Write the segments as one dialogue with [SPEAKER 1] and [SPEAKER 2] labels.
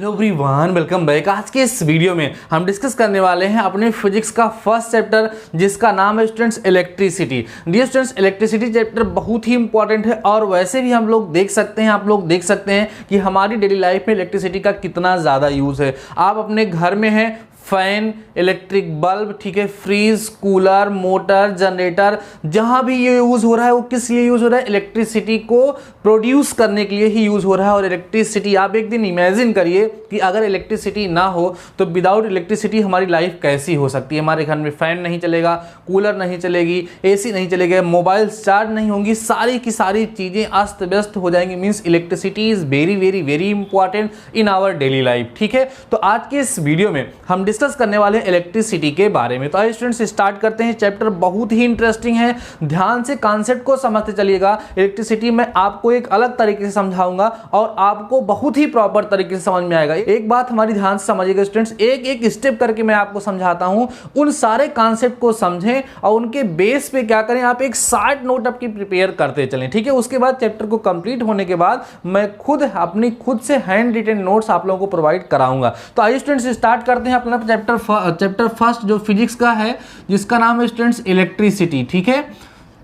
[SPEAKER 1] Hello everyone, welcome back. आज के इस वीडियो में हम डिस्कस करने वाले हैं अपने फिजिक्स का फर्स्ट चैप्टर जिसका नाम है students electricity. Dear students, electricity chapter बहुत ही इंपॉर्टेंट है और वैसे भी हम लोग देख सकते हैं, आप लोग देख सकते हैं कि हमारी डेली लाइफ में इलेक्ट्रिसिटी का कितना ज़्यादा यूज़ है। आप अपने घर में हैं, फैन, इलेक्ट्रिक बल्ब, ठीक है, फ्रीज, कूलर, मोटर, जनरेटर, जहां भी ये यूज हो रहा है वो किस लिए यूज हो रहा है? इलेक्ट्रिसिटी को प्रोड्यूस करने के लिए ही यूज हो रहा है। और इलेक्ट्रिसिटी, आप एक दिन इमेजिन करिए कि अगर इलेक्ट्रिसिटी ना हो तो विदाउट इलेक्ट्रिसिटी हमारी लाइफ कैसी हो सकती है। हमारे घर में फैन नहीं चलेगा, कूलर नहीं चलेगी, एसी नहीं चलेगा, मोबाइल चार्ज नहीं होंगी, सारी की सारी चीजें अस्त व्यस्त हो जाएंगी। Means electricity is very very very important in our daily life. ठीक है, तो आज के इस वीडियो में हम डिस्कस करने वाले हैं इलेक्ट्रिसिटी के बारे में। तो आइए स्टूडेंट्स स्टार्ट करते हैं। चैप्टर बहुत ही इंटरेस्टिंग है, ध्यान से कॉन्सेप्ट को समझते चलिएगा। इलेक्ट्रिसिटी में आपको एक अलग तरीके से समझाऊंगा और आपको बहुत ही प्रॉपर तरीके से समझ में आएगा। एक बात हमारी ध्यान से समझिएगा स्टूडेंट्स, एक एक स्टेप करके मैं आपको समझाता हूं, उन सारे कॉन्सेप्ट को समझें और उनके बेस पे क्या करें, आप एक शॉर्ट नोट आपकी प्रिपेयर करते चलें। ठीक है, उसके बाद चैप्टर को कंप्लीट होने के बाद मैं खुद से हैंड रिटन नोट्स आप लोगों को प्रोवाइड कराऊंगा। तो आइए स्टूडेंट्स स्टार्ट करते हैं अपना चैप्टर फर्स्ट जो फिजिक्स का है, जिसका नाम है स्टूडेंट्स इलेक्ट्रिसिटी। ठीक है,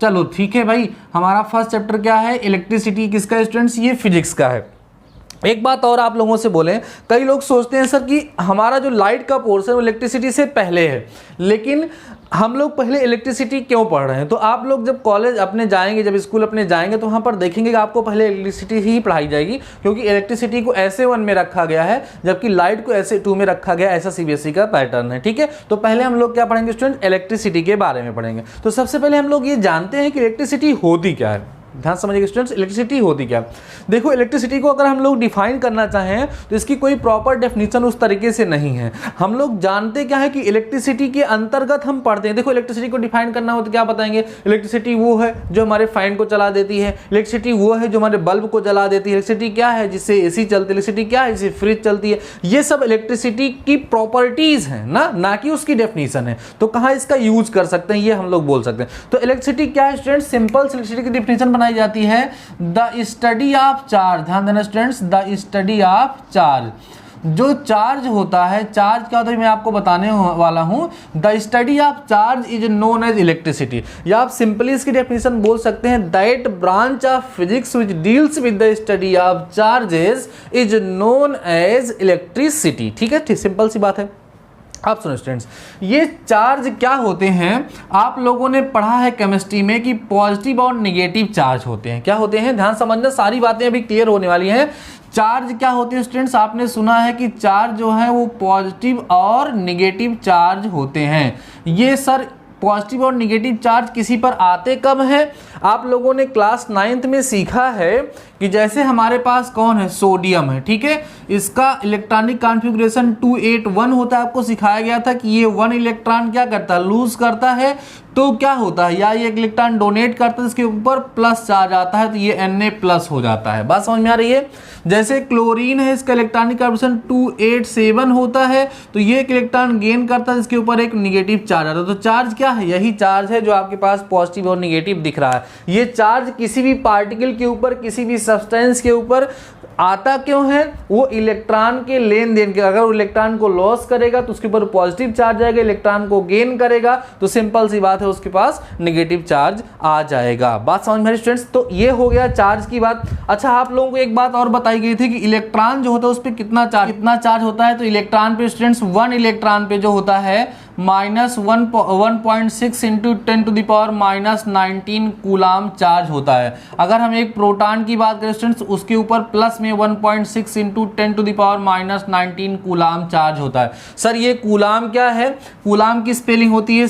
[SPEAKER 1] चलो ठीक है भाई, हमारा फर्स्ट चैप्टर क्या है? इलेक्ट्रिसिटी। किसका है स्टूडेंट्स? ये फिजिक्स का है। एक बात और आप लोगों से बोलें, कई लोग सोचते हैं सर कि हमारा जो लाइट का पोर्शन है वो इलेक्ट्रिसिटी से पहले है, लेकिन हम लोग पहले इलेक्ट्रिसिटी क्यों पढ़ रहे हैं? तो आप लोग जब कॉलेज अपने जाएंगे, जब स्कूल अपने जाएंगे तो वहाँ पर देखेंगे कि आपको पहले इलेक्ट्रिसिटी ही पढ़ाई जाएगी, क्योंकि इलेक्ट्रिसिटी को ऐसे 1 में रखा गया है जबकि लाइट को ऐसे 2 में रखा गया। ऐसा सीबीएसई का पैटर्न है। ठीक है, तो पहले हम लोग क्या पढ़ेंगे स्टूडेंट? इलेक्ट्रिसिटी के बारे में पढ़ेंगे। तो सबसे पहले हम लोग ये जानते हैं कि इलेक्ट्रिसिटी होती क्या है। ध्यान समझिएगा स्टूडेंट्स, इलेक्ट्रिसिटी होती क्या? देखो, इलेक्ट्रिसिटी को अगर हम लोग डिफाइन करना चाहें तो इसकी कोई प्रॉपर डेफिनेशन उस तरीके से नहीं है। हम लोग जानते क्या है कि इलेक्ट्रिसिटी के अंतर्गत हम पढ़ते हैं। देखो, इलेक्ट्रिसिटी को डिफाइन करना हो तो क्या बताएंगे? इलेक्ट्रिसिटी वो है जो हमारे फैन को चला देती है, इलेक्ट्रिसिटी वो है जो हमारे बल्ब को जला देती है, इलेक्ट्रिसिटी क्या है जिससे एसी चलती है, इलेक्ट्रिसिटी क्या है जिससे फ्रिज चलती है। ये सब इलेक्ट्रिसिटी की प्रॉपर्टीज हैं ना कि उसकी डेफिनेशन है। तो कहाँ इसका यूज कर सकते हैं ये हम लोग बोल सकते हैं। तो इलेक्ट्रिसिटी क्या है स्टूडेंट्स? सिंपल इलेक्ट्रिसिटी की डेफिनेशन बनाई जाती है द स्टडी ऑफ चार्ज। ध्यान देना students, the study of charge. जो चार्ज होता है, चार्ज क्या होता है मैं आपको बताने वाला हूं। The study of charge is known as electricity, या आप सिंपली इसकी डेफिनेशन बोल सकते हैं that branch of physics which deals with the study of charges is known as electricity. ठीक है, सिंपल सी बात है। आप सुनो स्टूडेंट्स, ये चार्ज क्या होते हैं? आप लोगों ने पढ़ा है केमिस्ट्री में कि पॉजिटिव और नेगेटिव चार्ज होते हैं। क्या होते हैं? ध्यान समझना, सारी बातें अभी क्लियर होने वाली हैं। चार्ज क्या होते हैं स्टूडेंट्स? आपने सुना है कि चार्ज जो है वो पॉजिटिव और नेगेटिव चार्ज होते हैं। ये सर पॉजिटिव और नेगेटिव चार्ज किसी पर आते कब है? आप लोगों ने क्लास 9th में सीखा है कि जैसे हमारे पास कौन है? सोडियम है। ठीक है, इसका इलेक्ट्रॉनिक कॉन्फ़िगरेशन 281 होता है। आपको सिखाया गया था कि ये 1 इलेक्ट्रॉन क्या करता है? लूज करता है। तो क्या होता है, या ये एक इलेक्ट्रॉन डोनेट करता है, इसके ऊपर प्लस चार्ज आता है तो ये Na+ हो जाता है। बात समझ में आ रही है? जैसे क्लोरीन है, इसका इलेक्ट्रॉनिक कॉन्फ़िगरेशन 287 होता है तो ये एक इलेक्ट्रॉन गेन करता है, इसके ऊपर एक निगेटिव चार्ज आता है। तो चार्ज क्या है? यही चार्ज है जो आपके पास पॉजिटिव और निगेटिव दिख रहा है। ये चार्ज किसी भी पार्टिकल के ऊपर, किसी भी सब्सटेंस के ऊपर आता क्यों है? वो इलेक्ट्रॉन के लेन देन के, अगर वो इलेक्ट्रॉन को लॉस करेगा तो उसके ऊपर पॉजिटिव चार्ज आएगा, इलेक्ट्रॉन को गेन करेगा तो सिंपल सी बात है उसके पास नेगेटिव चार्ज आ जाएगा। बात समझ में स्टूडेंट्स? तो ये हो गया चार्ज की बात। अच्छा, आप लोगों को एक बात और बताई गई थी कि इलेक्ट्रॉन जो होता है उस पर कितना चार्ज होता है? तो इलेक्ट्रॉन पे स्टूडेंट्स 1 इलेक्ट्रॉन पे जो होता है -1.6 इंटू 10⁻⁻19 कूलाम चार्ज होता है। अगर हम एक प्रोटॉन की बात करें स्टूडेंट्स, उसके ऊपर प्लस में 1.6 इंटू 10⁻⁻19 कूलाम चार्ज होता है। सर ये कूलाम क्या है? कूलाम की स्पेलिंग होती है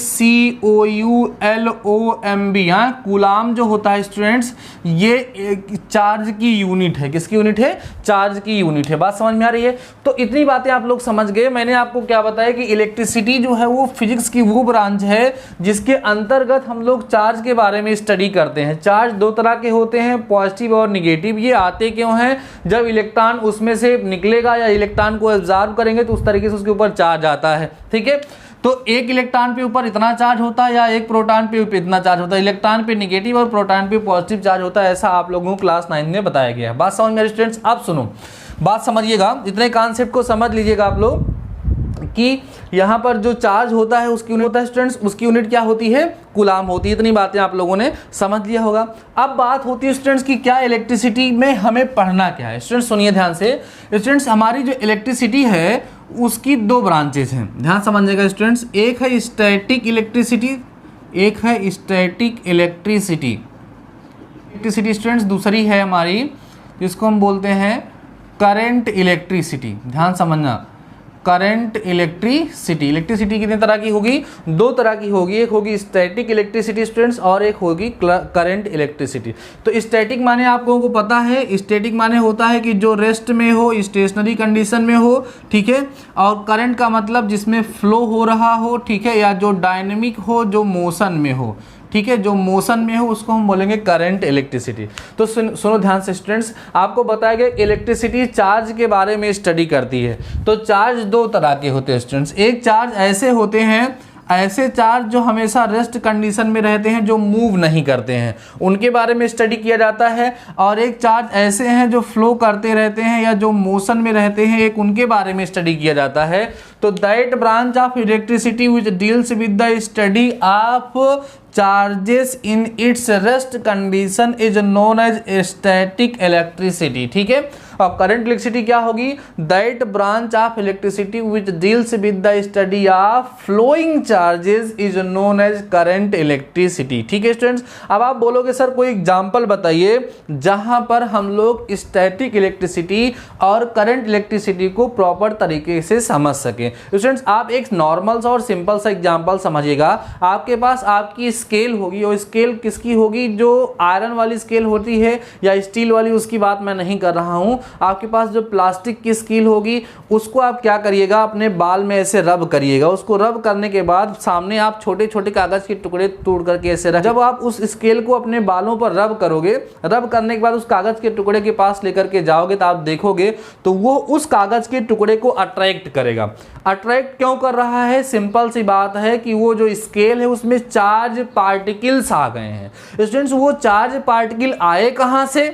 [SPEAKER 1] COULOMB। हाँ, कूलाम जो होता है स्टूडेंट्स ये चार्ज की यूनिट है। किसकी यूनिट है? चार्ज की यूनिट है। बात समझ में आ रही है? तो इतनी बातें आप लोग समझ गए। मैंने आपको क्या बताया कि इलेक्ट्रिसिटी जो है वो फिजिक्स की वो ब्रांच है जिसके अंतर्गत हम लोग चार्ज के बारे में स्टडी करते हैं। चार्ज 2 तरह के होते हैं, पॉजिटिव और नेगेटिव। ये आते क्यों हैं? जब इलेक्ट्रॉन उसमें से निकलेगा या इलेक्ट्रॉन को एब्जॉर्ब करेंगे तो उस तरीके से उसके ऊपर चार्ज आता है। ठीक है, तो एक इलेक्ट्रॉन पे ऊपर इतना चार्ज होता है या एक प्रोटॉन पे ऊपर इतना चार्ज होता है। इलेक्ट्रॉन पे नेगेटिव और प्रोटॉन पे पॉजिटिव चार्ज होता है, ऐसा आप लोगों को क्लास 9 में बताया गया है। बात समझ में स्टूडेंट्स? आप सुनो, बात समझिएगा, इतने कॉन्सेप्ट को समझ लीजिएगा आप लोग कि यहाँ पर जो चार्ज होता है उसकी यूनिट होता है स्टूडेंट्स, उसकी यूनिट क्या होती है, कूलाम होती है। इतनी बातें आप लोगों ने समझ लिया होगा। अब बात होती है स्टूडेंट्स की क्या इलेक्ट्रिसिटी में हमें पढ़ना क्या है। स्टूडेंट्स सुनिए ध्यान से, स्टूडेंट्स हमारी जो इलेक्ट्रिसिटी है उसकी दो ब्रांचेज हैं, ध्यान समझिएगा स्टूडेंट्स। एक है स्टैटिक इलेक्ट्रिसिटी, एक है स्टैटिक इलेक्ट्रिसिटी स्टूडेंट्स, दूसरी है हमारी जिसको हम बोलते हैं करंट इलेक्ट्रिसिटी। ध्यान समझना, करंट इलेक्ट्रिसिटी। इलेक्ट्रिसिटी कितने तरह की होगी, दो तरह की होगी, एक होगी स्टैटिक इलेक्ट्रिसिटी स्टूडेंट्स और एक होगी करंट इलेक्ट्रिसिटी। तो स्टैटिक माने आप लोगों को पता है, स्टैटिक माने होता है कि जो रेस्ट में हो, स्टेशनरी कंडीशन में हो, ठीक है। और करंट का मतलब जिसमें फ्लो हो रहा हो, ठीक है, या जो डायनेमिक हो, जो मोशन में हो, ठीक है, जो मोशन में हो उसको हम बोलेंगे करंट इलेक्ट्रिसिटी। तो सुनो ध्यान से स्टूडेंट्स, आपको बताया गया इलेक्ट्रिसिटी चार्ज के बारे में स्टडी करती है। तो चार्ज दो तरह के होते हैं स्टूडेंट्स, एक चार्ज ऐसे होते हैं, ऐसे चार्ज जो हमेशा रेस्ट कंडीशन में रहते हैं, जो मूव नहीं करते हैं, उनके बारे में स्टडी किया जाता है। और एक चार्ज ऐसे हैं जो फ्लो करते रहते हैं या जो मोशन में रहते हैं, एक उनके बारे में स्टडी किया जाता है। तो that branch of electricity which deals with the study of charges in its rest condition is known as static electricity, ठीक है। और करंट इलेक्ट्रिसिटी क्या होगी, that branch of electricity which deals with the study of flowing charges is known as current electricity, ठीक है students. अब आप बोलोगे सर कोई एग्जांपल बताइए जहां पर हम लोग स्टैटिक इलेक्ट्रिसिटी और करंट इलेक्ट्रिसिटी को प्रॉपर तरीके से समझ सकें। स्टूडेंट्स आप एक नॉर्मल सा और सिंपल सा एग्जांपल समझिएगा। आपके पास आपकी स्केल होगी, और स्केल किसकी होगी, जो आयरन वाली स्केल होती है या स्टील वाली, उसकी बात मैं नहीं कर रहा हूं। आपके पास जो प्लास्टिक की स्केल होगी उसको आप क्या करिएगा, अपने बाल में ऐसे रब करिएगा। उसको रब करने के बाद सामने आप छोटे छोटे कागज के टुकड़े तोड़ करके ऐसे रख, जब आप उस स्केल को अपने बालों पर रब करोगे, रब करने के बाद उस कागज के टुकड़े के पास लेकर के जाओगे तो आप देखोगे तो वो उस कागज के टुकड़े को अट्रैक्ट करेगा। अट्रैक्ट क्यों कर रहा है, सिंपल सी बात है कि वो जो स्केल है उसमें चार्ज पार्टिकल्स आ गए हैं। स्टूडेंट्स वो चार्ज पार्टिकल आए कहां से,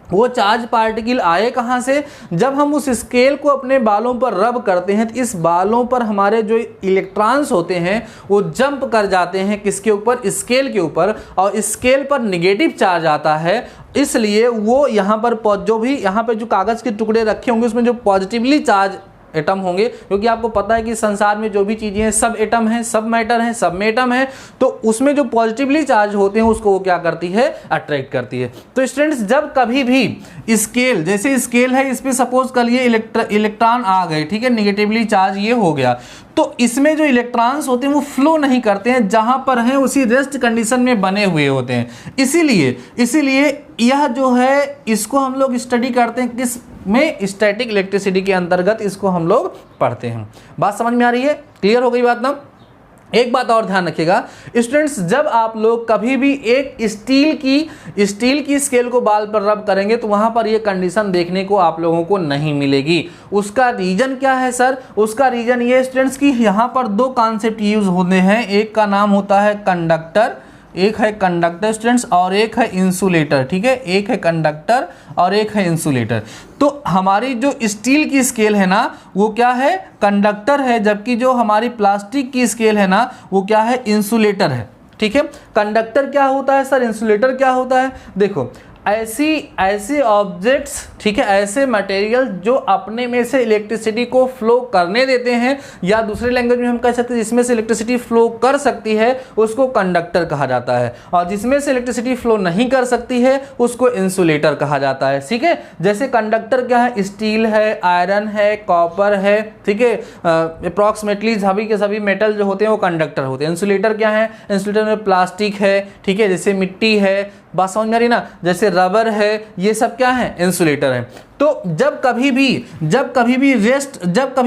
[SPEAKER 1] वो चार्ज पार्टिकल आए कहां से, जब हम उस स्केल को अपने बालों पर रब करते हैं तो इस बालों पर हमारे जो इलेक्ट्रॉन्स होते हैं वो जंप कर जाते हैं किसके ऊपर, स्केल के ऊपर, और स्केल पर नेगेटिव चार्ज आता है। इसलिए वो यहाँ पर जो भी यहाँ पर जो कागज के टुकड़े रखे होंगे उसमें जो पॉजिटिवली चार्ज एटम होंगे, क्योंकि आपको पता है कि संसार में जो भी चीजें हैं सब एटम हैं, सब मैटर हैं, सब में एटम है, तो उसमें जो पॉजिटिवली चार्ज होते हैं उसको वो क्या करती है, अट्रैक्ट करती है। तो स्टूडेंट्स जब कभी भी स्केल, जैसे स्केल है इस पे सपोज कर लिए इलेक्ट्रॉन आ गए, ठीक है, नेगेटिवली चार्ज ये हो गया, तो इसमें जो इलेक्ट्रॉन्स होते हैं वो फ्लो नहीं करते हैं, जहां पर हैं उसी रेस्ट कंडीशन में बने हुए होते हैं। इसीलिए यह जो है इसको हम लोग स्टडी करते हैं किस में, स्टैटिक इलेक्ट्रिसिटी के अंतर्गत इसको हम लोग पढ़ते हैं। बात समझ में आ रही है, क्लियर हो गई बात ना। एक बात और ध्यान रखिएगा स्टूडेंट्स, जब आप लोग कभी भी एक स्टील की स्केल को बाल पर रब करेंगे तो वहां पर ये कंडीशन देखने को आप लोगों को नहीं मिलेगी। उसका रीजन क्या है सर, उसका रीजन ये स्टूडेंट्स कि यहाँ पर दो कॉन्सेप्ट यूज होते हैं, एक का नाम होता है कंडक्टर, एक है कंडक्टर स्टूडेंट्स, और एक है इंसुलेटर, ठीक है, एक है कंडक्टर और एक है इंसुलेटर। तो हमारी जो स्टील की स्केल है ना वो क्या है, कंडक्टर है, जबकि जो हमारी प्लास्टिक की स्केल है ना वो क्या है, इंसुलेटर है, ठीक है। कंडक्टर क्या होता है सर, इंसुलेटर क्या होता है, देखो ऐसे ऑब्जेक्ट्स, ठीक है, ऐसे मटेरियल जो अपने में से इलेक्ट्रिसिटी को फ्लो करने देते हैं, या दूसरे लैंग्वेज में हम कह सकते हैं जिसमें से इलेक्ट्रिसिटी फ्लो कर सकती है उसको कंडक्टर कहा जाता है, और जिसमें से इलेक्ट्रिसिटी फ्लो नहीं कर सकती है उसको इंसुलेटर कहा जाता है, ठीक है। जैसे कंडक्टर क्या है, स्टील है, आयरन है, कॉपर है, ठीक है, अप्रॉक्सीमेटली सभी के सभी मेटल जो होते हैं वो कंडक्टर होते हैं। इंसुलेटर क्या है, इंसुलेटर में प्लास्टिक है, ठीक है, जैसे मिट्टी है, बात समझ में आ रही ना, जैसे रबर है, ये सब क्या है, इंसुलेटर है। तो जब कभी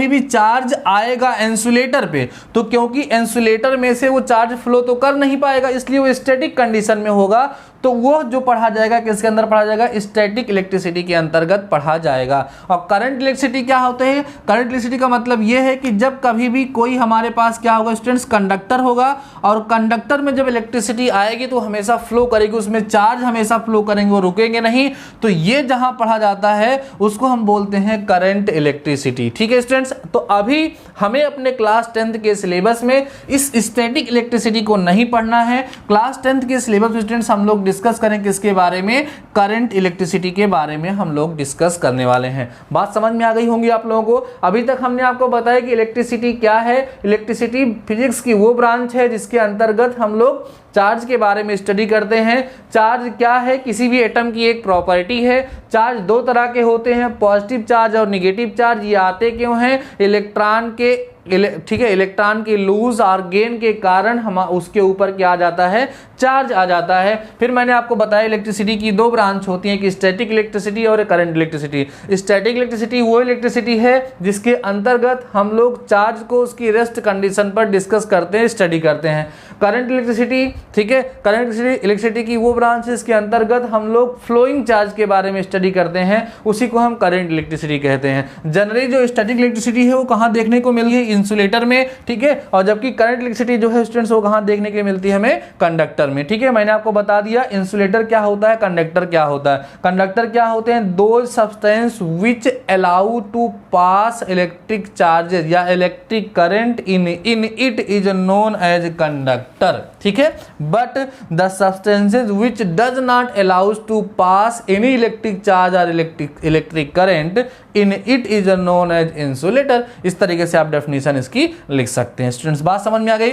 [SPEAKER 1] भी चार्ज आएगा इंसुलेटर पे, तो क्योंकि इंसुलेटर में से वो चार्ज फ्लो तो कर नहीं पाएगा, इसलिए वो स्टैटिक कंडीशन में होगा, तो वो जो पढ़ा जाएगा किसके अंदर पढ़ा जाएगा, स्टैटिक इलेक्ट्रिसिटी के अंतर्गत पढ़ा जाएगा। और करंट इलेक्ट्रिसिटी क्या होते हैं, करंट इलेक्ट्रिसिटी का मतलब ये है कि जब कभी भी कोई हमारे पास क्या होगा स्टूडेंट्स, कंडक्टर होगा, और कंडक्टर में जब इलेक्ट्रिसिटी आएगी तो हमेशा फ्लो करेगी, उसमें चार्ज हमेशा फ्लो करेंगे, वो रुकेंगे नहीं। तो ये जहां पढ़ा जाता है उसको हम बोलते हैं करंट इलेक्ट्रिसिटी। ठीक है स्टूडेंट्स, तो अभी हमें अपने क्लास 10th के सिलेबस में इस स्टैटिक इलेक्ट्रिसिटी को नहीं पढ़ना है। क्लास 10th के सिलेबस में स्टूडेंट्स हम लोग डिस्कस करें किसके बारे में, करंट इलेक्ट्रिसिटी के बारे में हम लोग डिस्कस करने वाले हैं। बात समझ में आ गई होंगी आप लोगों को। अभी तक हमने आपको बताया कि इलेक्ट्रिसिटी क्या है। इलेक्ट्रिसिटी फिजिक्स की वो ब्रांच है जिसके अंतर्गत हम लोग चार्ज के बारे में स्टडी करते हैं। चार्ज क्या है, किसी भी एटम की एक प्रॉपर्टी है। चार्ज दो तरह के होते हैं, पॉजिटिव चार्ज और निगेटिव चार्ज। ये आते क्यों हैं, इलेक्ट्रॉन के ठीक है, इलेक्ट्रॉन के लूज और गेन के कारण हम उसके ऊपर क्या आ जाता है, चार्ज आ जाता है। फिर मैंने आपको बताया इलेक्ट्रिसिटी की दो ब्रांच होती हैं कि स्टैटिक इलेक्ट्रिसिटी और करंट इलेक्ट्रिसिटी। स्टैटिक इलेक्ट्रिसिटी वो इलेक्ट्रिसिटी है जिसके अंतर्गत हम लोग चार्ज को उसकी रेस्ट कंडीशन पर डिस्कस करते हैं, स्टडी करते हैं। करंट इलेक्ट्रिसिटी, ठीक है, करंट इलेक्ट्रिसिटी की वो ब्रांच है इसके अंतर्गत हम लोग फ्लोइंग चार्ज के बारे में स्टडी करते हैं, उसी को हम करंट इलेक्ट्रिसिटी कहते हैं। जनरली जो स्टैटिक इलेक्ट्रिसिटी है वो कहाँ देखने को मिल गई, इंसुलेटर में, ठीक है, और जबकि करंट इलेक्ट्रिसिटी जो है स्टूडेंट्स वो कहाँ देखने के लिए मिलती है हमें, कंडक्टर में। ठीक है, मैंने आपको बता दिया इंसुलेटर क्या होता है, कंडक्टर क्या होता है। कंडक्टर क्या होते हैं, दो substance which allow to pass electric charges या electric current in it is known as conductor. ठीक है, but the substances which does not allows to pass any electric charge और electric current in it is known as insulator. इस तरीके से आप definition इसकी लिख सकते हैं। स्टूडेंट्स बात समझ में आ गई।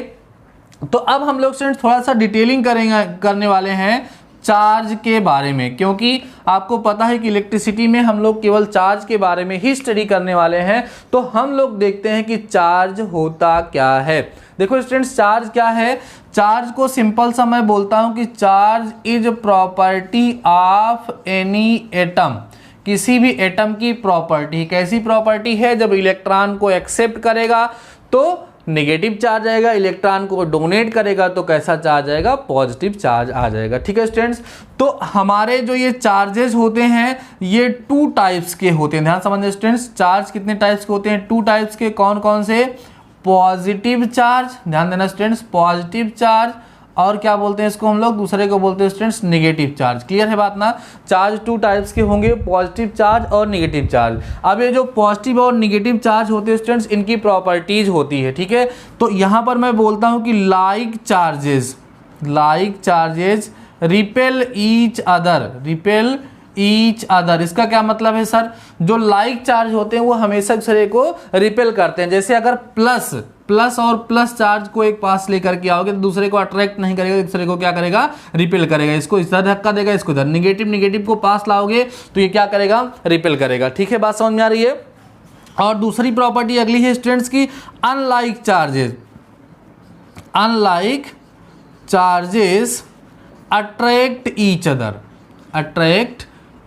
[SPEAKER 1] तो अब हम लोग स्टूडेंट्स थोड़ा सा डिटेलिंग करने वाले हैं चार्ज के बारे में, क्योंकि आपको पता है कि इलेक्ट्रिसिटी में हम लोग केवल चार्ज के बारे में ही स्टडी करने वाले हैं। तो हम लोग देखते हैं कि चार्ज होता क्या है। देखो स्टूडेंट्स, चार्ज क्या है, चार्ज को सिंपल सा मैं बोलता हूं कि charge is property of any atom. किसी भी एटम की प्रॉपर्टी, कैसी प्रॉपर्टी है, जब इलेक्ट्रॉन को एक्सेप्ट करेगा तो नेगेटिव चार्ज आएगा, इलेक्ट्रॉन को डोनेट करेगा तो कैसा चार्ज आएगा, पॉजिटिव चार्ज आ जाएगा। ठीक है स्टूडेंट्स, तो हमारे जो ये चार्जेस होते हैं ये टू टाइप्स के होते हैं। ध्यान समझिए स्टूडेंट्स, चार्ज कितने टाइप्स के होते हैं, टू टाइप्स के। कौन कौन से, पॉजिटिव चार्ज, ध्यान देना स्टूडेंट्स, पॉजिटिव चार्ज, और क्या बोलते हैं इसको हम लोग, दूसरे को बोलते हैं स्टूडेंट्स नेगेटिव चार्ज। क्लियर है बात ना। चार्ज टू टाइप्स के होंगे, पॉजिटिव चार्ज और नेगेटिव चार्ज। अब ये जो पॉजिटिव और नेगेटिव चार्ज होते हैं स्टूडेंट्स, इनकी प्रॉपर्टीज होती है। ठीक है, तो यहाँ पर मैं बोलता हूँ कि like charges repel each other. इसका क्या मतलब है सर, जो लाइक चार्ज होते हैं वो हमेशा दूसरे को रिपेल करते हैं। जैसे अगर प्लस और प्लस चार्ज को एक पास लेकर के आओगे तो दूसरे को अट्रैक्ट नहीं करेगा, दूसरे को क्या करेगा, रिपेल करेगा। इसको इस तरह धक्का देगा, इसको इधर। निगेटिव को पास लाओगे तो ये क्या करेगा, रिपेल करेगा। ठीक है, बात समझ में आ रही है। और दूसरी प्रॉपर्टी अगली है स्टूडेंट्स की, unlike charges attract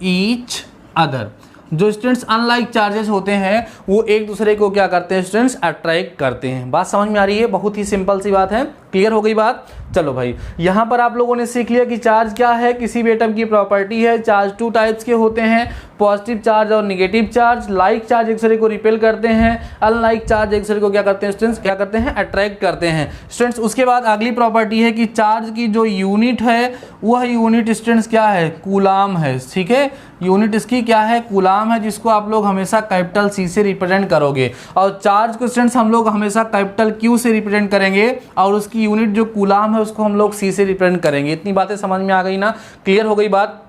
[SPEAKER 1] each other. जो स्टूडेंट्स अनलाइक चार्जेस होते हैं वो एक दूसरे को क्या करते हैं स्टूडेंट्स, अट्रैक्ट करते हैं। बात समझ में आ रही है, बहुत ही सिंपल सी बात है। क्लियर हो गई बात। चलो भाई, यहां पर आप लोगों ने सीख लिया कि चार्ज क्या है, किसी भी एटम की प्रॉपर्टी है। चार्ज टू टाइप्स के होते हैं, पॉजिटिव चार्ज और नेगेटिव चार्ज। लाइक चार्ज एक दूसरे को रिपेल करते हैं, अनलाइक चार्ज एक दूसरे को क्या करते हैं स्टूडेंट्स, क्या करते हैं, अट्रैक्ट करते हैं स्टूडेंट्स। उसके बाद अगली प्रॉपर्टी है कि चार्ज की जो यूनिट है वह यूनिट स्टूडेंट्स क्या है, कूलाम है। ठीक है, यूनिट इसकी क्या है, कूलाम है, जिसको आप लोग हमेशा कैपिटल सी से रिप्रेजेंट करोगे। और चार्ज को स्टूडेंट्स हम लोग हमेशा कैपिटल क्यू से रिप्रेजेंट करेंगे, और उसकी यूनिट जो कूलाम है उसको हम लोग सी से रिप्रेजेंट करेंगे। इतनी बातें समझ में आ गई ना, क्लियर हो गई बात।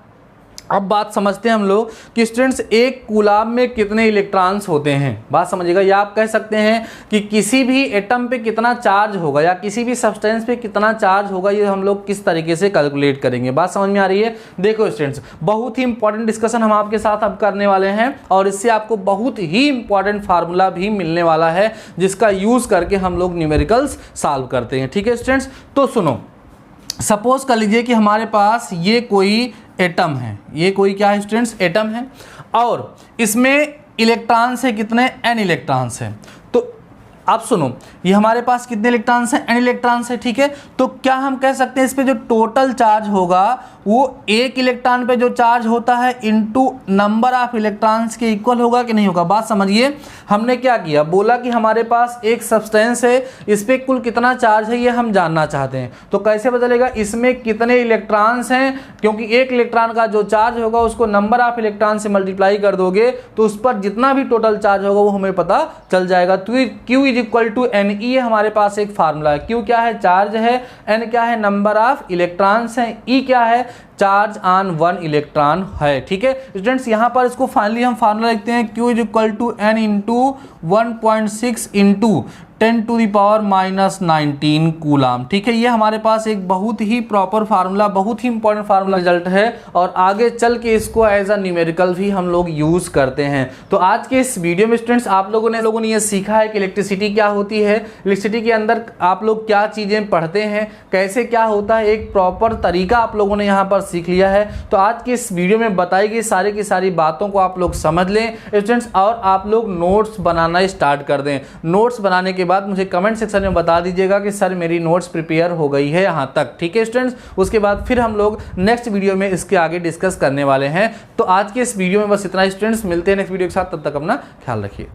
[SPEAKER 1] अब बात समझते हैं हम लोग कि स्टूडेंट्स एक कूलाम में कितने इलेक्ट्रॉन्स होते हैं। बात समझिएगा, या आप कह सकते हैं कि किसी भी एटम पे कितना चार्ज होगा या किसी भी सब्सटेंस पे कितना चार्ज होगा, ये हम लोग किस तरीके से कैलकुलेट करेंगे। बात समझ में आ रही है। देखो स्टूडेंट्स, बहुत ही इंपॉर्टेंट डिस्कशन हम आपके साथ अब करने वाले हैं, और इससे आपको बहुत ही इंपॉर्टेंट फार्मूला भी मिलने वाला है जिसका यूज करके हम लोग न्यूमेरिकल्स सॉल्व करते हैं। ठीक है स्टूडेंट्स, तो सुनो, सपोज कर लीजिए कि हमारे पास ये कोई एटम है, ये कोई क्या है स्टूडेंट्स, एटम है, और इसमें इलेक्ट्रॉन्स है कितने, n इलेक्ट्रॉन्स है। तो आप सुनो, ये हमारे पास कितने इलेक्ट्रॉन्स हैं, n इलेक्ट्रॉन्स है, ठीक है। तो क्या हम कह सकते हैं इस पे जो टोटल चार्ज होगा वो एक इलेक्ट्रॉन पे जो चार्ज होता है इनटू नंबर ऑफ इलेक्ट्रॉन्स के इक्वल होगा कि नहीं होगा। बात समझिए, हमने क्या किया, बोला कि हमारे पास एक सब्सटेंस है, इस पे कुल कितना चार्ज है ये हम जानना चाहते हैं। तो कैसे पता चलेगा इसमें कितने इलेक्ट्रॉन्स हैं, क्योंकि एक इलेक्ट्रॉन का जो चार्ज होगा उसको नंबर ऑफ इलेक्ट्रॉन से मल्टीप्लाई कर दोगे तो उस पर जितना भी टोटल चार्ज होगा वो हमें पता चल जाएगा। तो Q is equal to N E हमारे पास एक फार्मूला है। Q क्या है, चार्ज है, N क्या है, नंबर ऑफ इलेक्ट्रॉन्स हैं, E क्या है, चार्ज ऑन वन इलेक्ट्रॉन है, ठीक है स्टूडेंट्स। यहाँ पर इसको फाइनली हम फार्मूला लिखते हैं, Q is equal to N into 1.6 into 10⁻⁻19 coulomb, ठीक है। ये हमारे पास एक बहुत ही प्रॉपर फार्मूला, बहुत ही इंपॉर्टेंट फार्मूला रिजल्ट है और आगे चल के इसको एज अ न्यूमेरिकल भी हम लोग यूज करते हैं। तो आज के इस वीडियो में स्टूडेंट्स आप लोगों ने ये सीखा है कि इलेक्ट्रिसिटी क्या होती है, इलेक्ट्रिसिटी के अंदर आप लोग क्या चीजें पढ़ते हैं, कैसे क्या होता है, एक प्रॉपर तरीका आप लोगों ने यहाँ पर सीख लिया है। तो आज के इस वीडियो में बताई गई सारी की सारी बातों को आप लोग समझ लें स्टूडेंट्स और आप लोग नोट्स बनाना स्टार्ट कर दें। नोट्स बनाने के बाद मुझे कमेंट सेक्शन में बता दीजिएगा कि सर मेरी नोट्स प्रिपेयर हो गई है यहाँ तक, ठीक है स्टूडेंट्स। उसके बाद फिर हम लोग नेक्स्ट वीडियो में इसके आगे डिस्कस करने वाले हैं। तो आज के इस वीडियो में बस इतना स्टूडेंट्स, मिलते हैं नेक्स्ट वीडियो के साथ, तब तक अपना ख्याल रखिए।